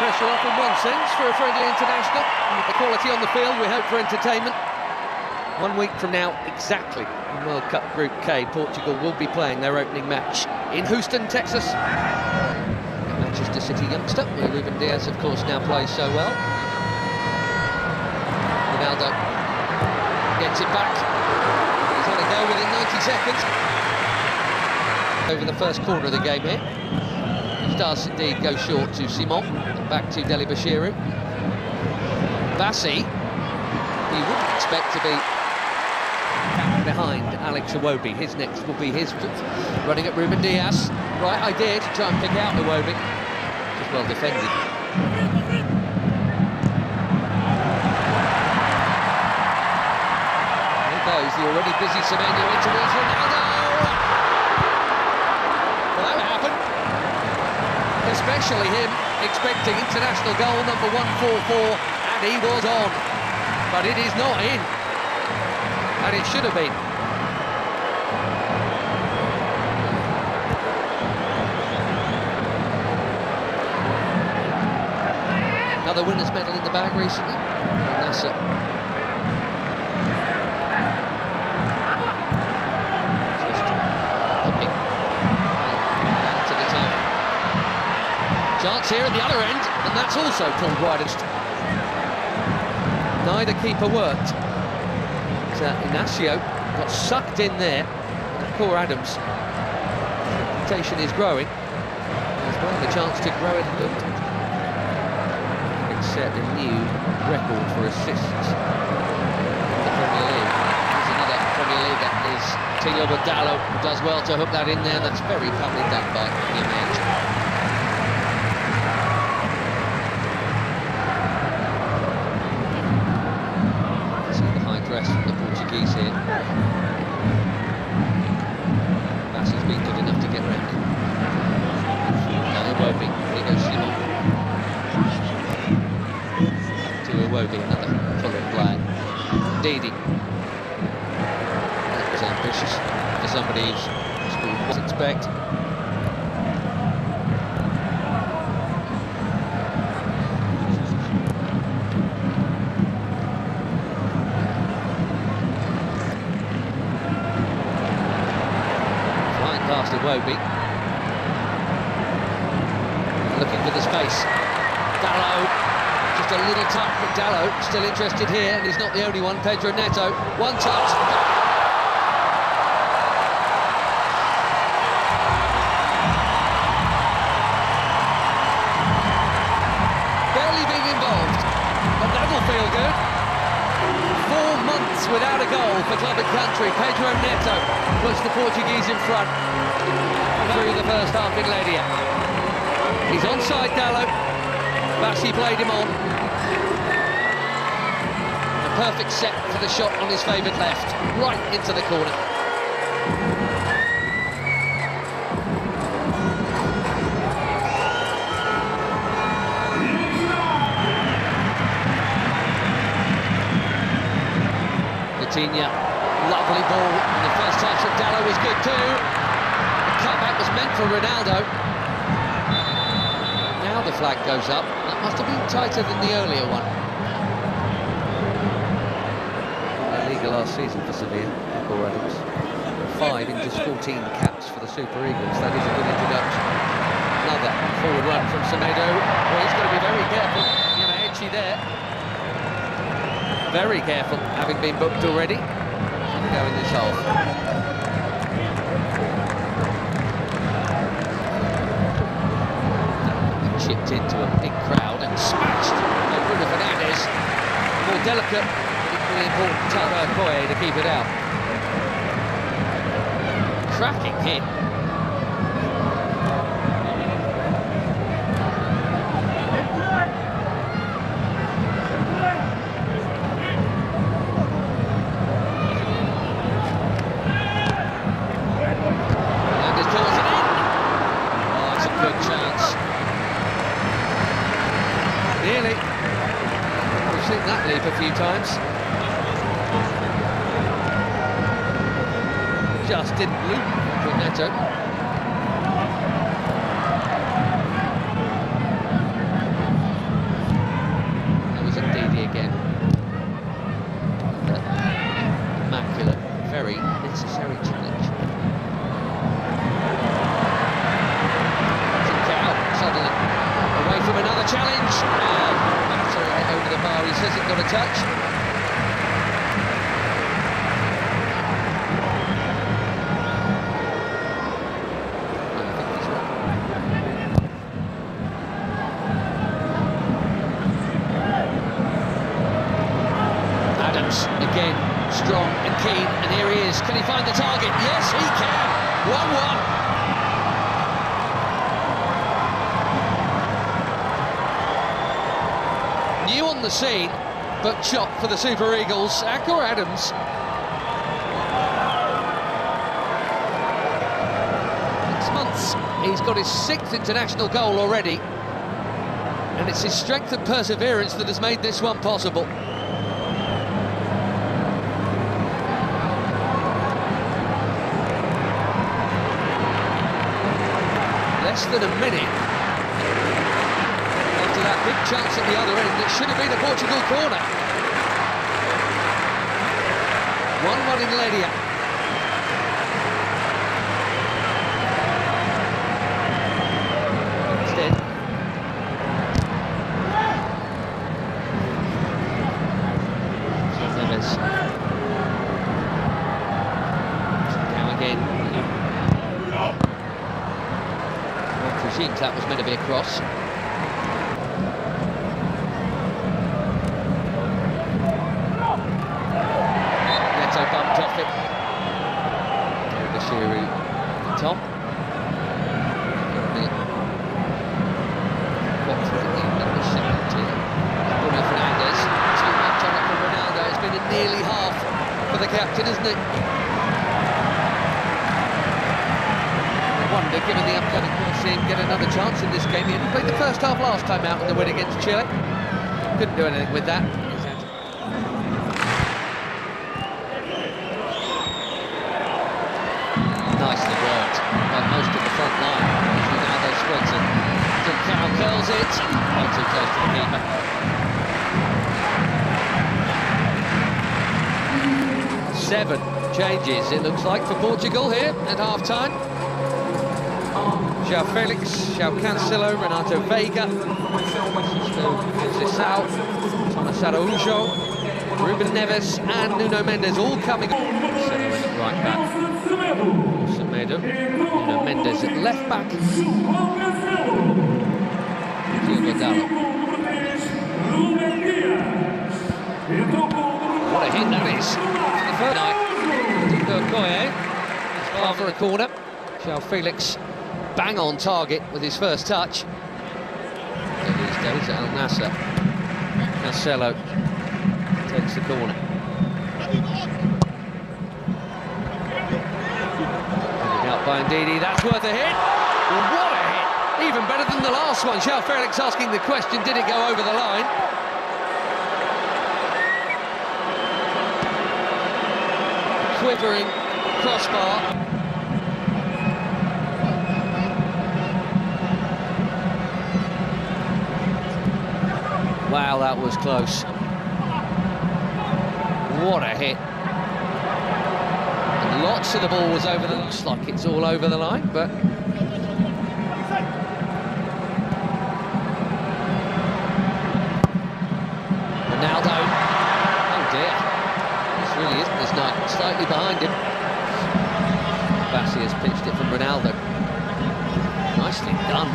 pressure off in one sense for a friendly international. And with the quality on the field, we hope for entertainment. 1 week from now, exactly, in World Cup Group K, Portugal will be playing their opening match in Houston, Texas. Manchester City youngster, where Ruben Dias, of course, now plays so well. Ronaldo gets it back. He's had a go within 90 seconds. Over the first corner of the game here. He does indeed go short to Simon, and back to Deli Bashiru. Bassi, he wouldn't expect to be behind Alex Iwobi. His next will be his running at Ruben Dias. Right idea to try and pick out Iwobi. Just well defended. There goes the already busy Semenyo in towards Ronaldo. Well, that happened. Especially him expecting international goal number 144, and he was on. But it is not in. And it should have been. Another winner's medal in the bag recently. And that's it. Just hopping to the top. Chance here at the other end, and that's also pulled wide. Neither keeper worked. Inacio got sucked in there. Poor Adams. Reputation is growing. As well, the chance to grow it a bit. It's set a new record for assists in the Premier League. There's another Premier League that is Tilo Badalo, who does well to hook that in there. That's very cleverly done by Image. From the Portuguese here. Bassi's been good enough to get round. Now Iwobi, here goes Simon. To Iwobi, another Fulham player. Ndidi. That was ambitious for somebody who's scored what to expect. Past Iwobi. Looking for the space. Dalot, just a little touch, but Dalot still interested here, and he's not the only one. Pedro Neto, one touch. Barely being involved, but that'll feel good. 4 months without a goal for club and country. Pedro Neto puts the Portuguese in front through the first half in Ledia. He's onside Dalot. Bassi played him on. A perfect set for the shot on his favoured left, right into the corner. Coutinho, lovely ball. And the first touch of Dalot was good too. The cutback was meant for Ronaldo. Now the flag goes up. That must have been tighter than the earlier one. La Liga last season for Sevilla, Paul Adams. 5 in just 14 caps for the Super Eagles. That is a good introduction. Another forward run from Semedo. Well, he's got to be very careful. You know, edgy there. Very careful, having been booked already. Go in this half. Chipped into a big crowd and smashed by Bruno Fernandes. More delicate, equally important Taro Koye to keep it out. Cracking hit. Nearly. We've seen that leap a few times. Just didn't loop for Neto. a challenge. Battering it over the bar. He says it got a touch. Again, strong and keen, and here he is. Can he find the target? Yes, he can. 1-1. New on the scene, but chopped for the Super Eagles. Akor Adams. 6 months. He's got his 6th international goal already, and it's his strength and perseverance that has made this one possible. Less than a minute after that big chance at the other end. It should have been a Portugal corner. 1-1 in Ledia. Instead, Neves. Now again. Presumes that was meant to be a cross. Neto bumped off it. Bashiru top. Bruno Fernandes. Too much on it for Ronaldo. It's been a nearly half for the captain, isn't it? Wonder, given the upcoming, we'll see him get another chance in this game. He only played the first half last time out in the win against Chile. Couldn't do anything with that. Nicely worked by most of the front line. Ronaldo spreads it. Carroll curls it. Way too close to the keeper. Seven changes, it looks like, for Portugal here at half-time. João Felix, João Cancelo, Renato Veiga, Conceição, Thomas Araújo, Ruben Neves and Nuno Mendes all coming up. Right back, Semedo, Nuno Mendes at left back, Iguodala. What a hit that is! For the first night, far for a corner. João Felix bang on target with his first touch. These days at Al Nassr. Cancelo takes the corner. Out by Ndidi, that's worth a hit. What a hit! Even better than the last one. João Felix asking the question, did it go over the line? Quivering crossbar. Wow, that was close. What a hit. And lots of the ball was over the... Looks like it's all over the line, but... Ronaldo. Oh dear. This really isn't this night. Slightly behind him. Bassi has pitched it from Ronaldo. Nicely done.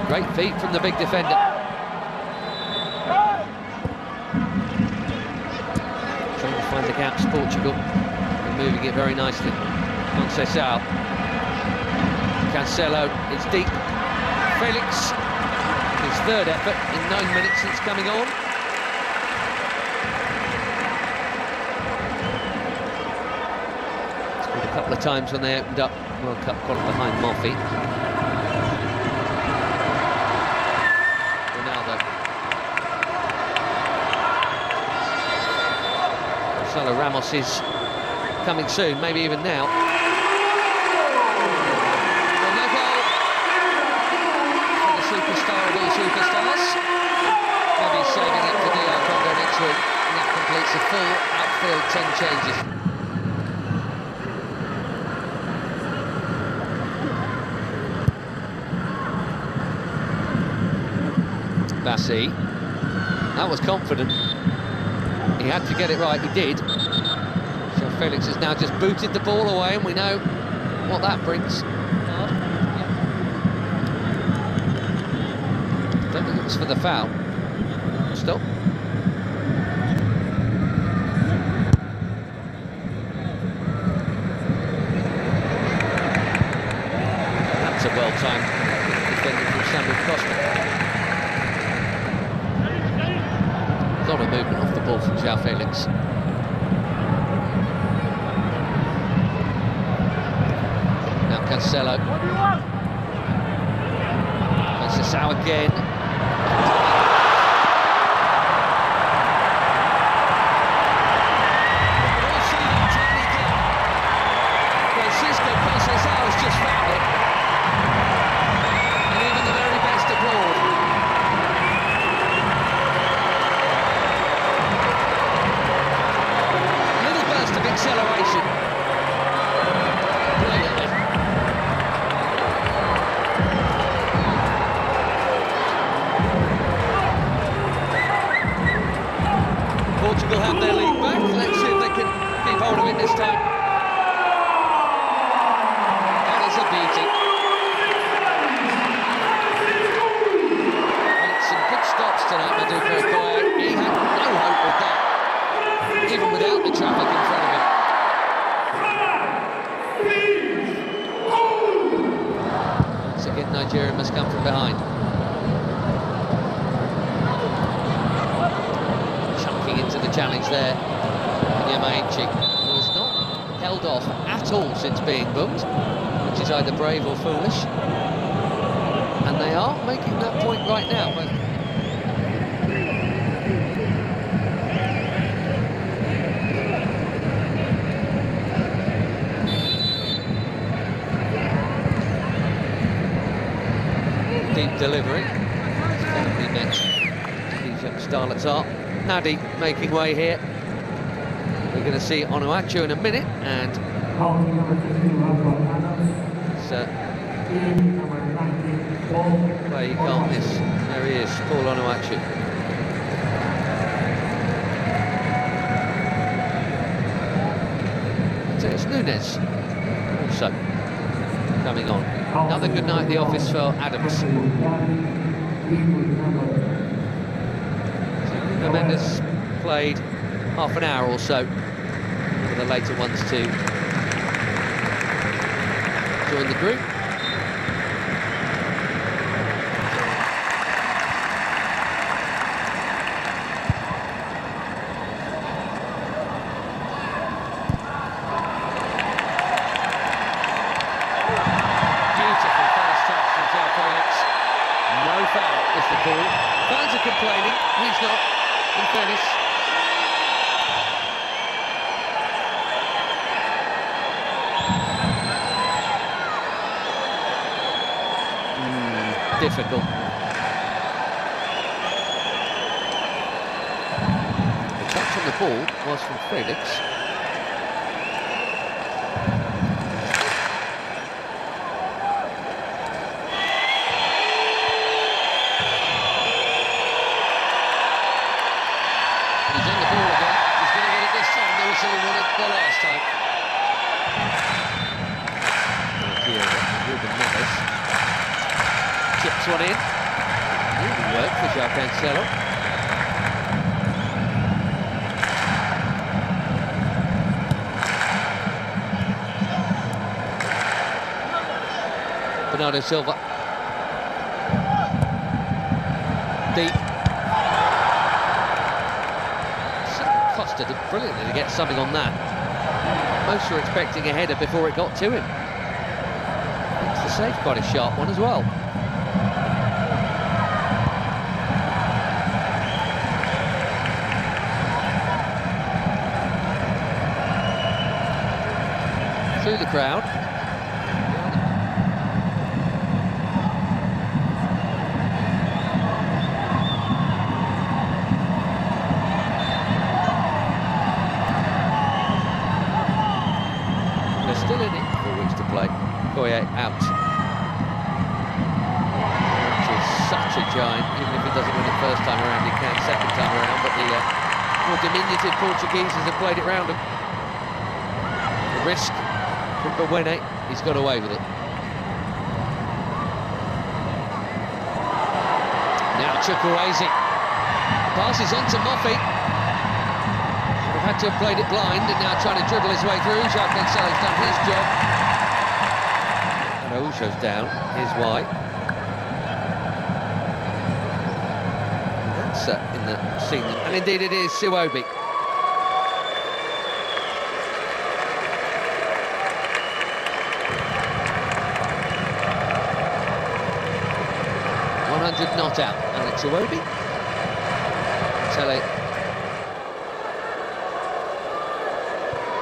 Great feet from the big defender. Find the gaps, Portugal, and moving it very nicely. Conceição, Cancelo, it's deep. Felix, his third effort in 9 minutes since coming on. Scored a couple of times when they opened up World Cup quality behind Moffey. Ramos is coming soon, maybe even now. And no goal for the superstar of all superstars. Maybe saving it for DR Congo next week. And that completes a full outfield 10 changes. Bassi. That was confident. He had to get it right, he did. So Felix has now just booted the ball away, and we know what that brings. Don't think it was for the foul. Stop. That's a well-timed defending from Samuel Costa. A lot of movement off the ball from João Felix. Now Cancelo. Conceição again. Just found it, and even the very best abroad. Little burst of acceleration. Brilliantly. Portugal have their lead back. Let's see if they can keep hold of it this time. Tonight, Maduka Okoye. He had no hope with that, even without the traffic in front of him. Once again, Nigeria must come from behind. Chunking into the challenge there, Nyamaechi, who has not held off at all since being booked, which is either brave or foolish. And they are making that point right now. Deep delivery. Definitely meant these young starlets are. Nadi making way here. We're going to see Onuachu in a minute, and so where you can't miss. There he is, Paul Onuachu. So it's Nunes also coming on. Another good night at the office for Adams. So Mendes played half an hour or so for the later ones to join the group. Is the call. Fans are complaining, he's not, in fairness. Difficult. The touch on the ball was from Felix. The last time. Chips one in. Really worked for João Cancelo. Bernardo Silva. Deep. Costa did brilliantly to get something on that. Most were expecting a header before it got to him. Makes the save quite a sharp one as well. Through the crowd. Still in it, 4 weeks to play. Okoye out. Which is such a shine. Even if he doesn't win it first time around, he can second time around, but the more diminutive Portugueses have played it round him. The risk from Bewene, he's got away with it. Now Chukwueze. Passes on to Moffey. Would have had to have played it blind, and now trying to dribble his way through. Jacques Cancelo's done his job. And Araujo's down. Here's why. That's in the scene, and indeed it is Iwobi. Not out, and it's Iwobi. Tele.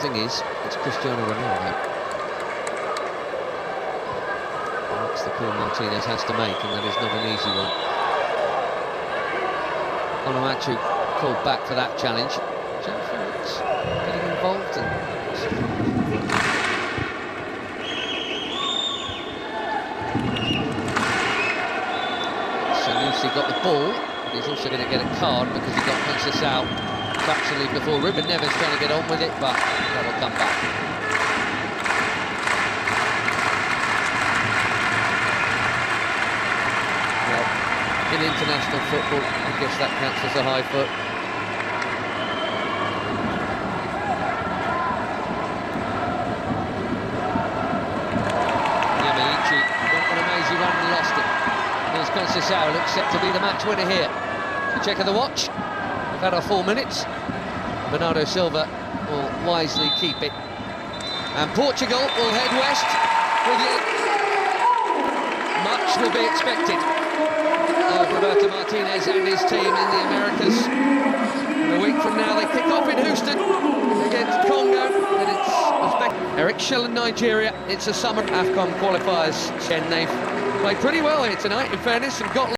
Thing is, it's Cristiano Ronaldo. That's the call Martinez has to make, and that is not an easy one. Onuachu called back for that challenge. Joe Felix getting involved and. He got the ball, but he's also going to get a card because he got Princess out fractionally before. Ruben Neves trying to get on with it, but that'll come back. Well, in international football, I guess that counts as a high foot. Yamaichi went on an amazing run and lost it. Here's Conceição, looks set to be the match winner here. Check of the watch. We've had our 4 minutes. Bernardo Silva will wisely keep it. And Portugal will head west with you. Much will be expected of Roberto Martinez and his team in the Americas. And a week from now they kick off in Houston against Congo. And it's Uzbekistan. Eric Schell and Nigeria. It's a summer AFCON qualifiers. They've played pretty well here tonight, in fairness, and got